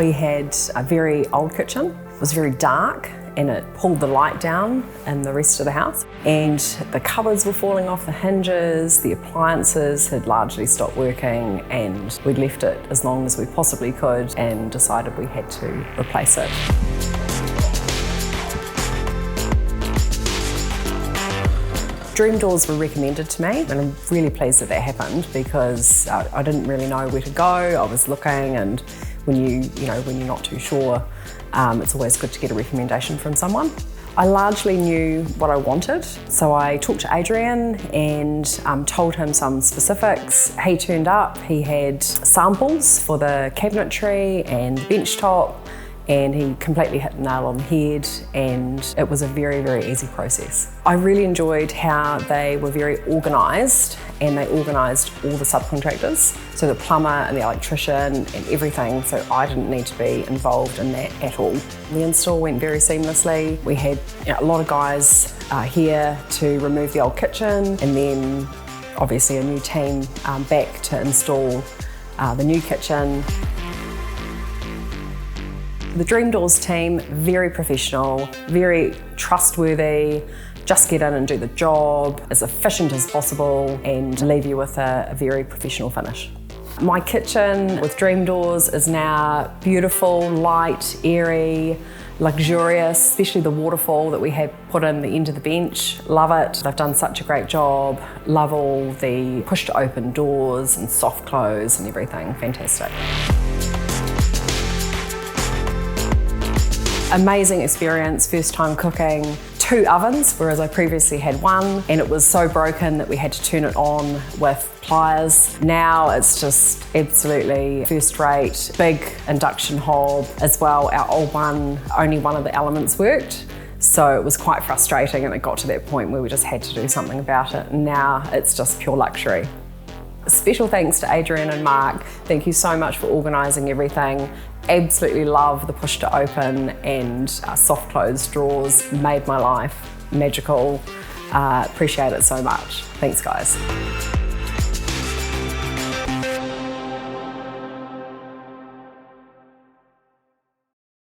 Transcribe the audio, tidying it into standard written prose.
We had a very old kitchen. It was very dark and it pulled the light down in the rest of the house. And the cupboards were falling off the hinges, the appliances had largely stopped working, and we'd left it as long as we possibly could and decided we had to replace it. Dream Doors were recommended to me, and I'm really pleased that happened because I didn't really know where to go. I was looking, and when you're not too sure, it's always good to get a recommendation from someone. I largely knew what I wanted, so I talked to Adrian and told him some specifics. He turned up, he had samples for the cabinetry and the bench top, and he completely hit the nail on the head, and it was a very, very easy process. I really enjoyed how they were very organised, and they organised all the subcontractors, so the plumber and the electrician and everything, so I didn't need to be involved in that at all. The install went very seamlessly. We had a lot of guys here to remove the old kitchen, and then obviously a new team back to install the new kitchen. The Dream Doors team, very professional, very trustworthy, just get in and do the job, as efficient as possible, and leave you with a very professional finish. My kitchen with Dream Doors is now beautiful, light, airy, luxurious, especially the waterfall that we have put in the end of the bench. Love it. They've done such a great job. Love all the push to open doors and soft close and everything. Fantastic. Amazing experience, first time cooking. 2 ovens, whereas I previously had 1, and it was so broken that we had to turn it on with pliers. Now it's just absolutely first rate. Big induction hob as well. Our old one, only one of the elements worked. So it was quite frustrating, and it got to that point where we just had to do something about it. And now it's just pure luxury. Special thanks to Adrian and Mark. Thank you so much for organising everything. Absolutely love the push to open and soft close drawers. Made my life magical. Appreciate it so much. Thanks, guys.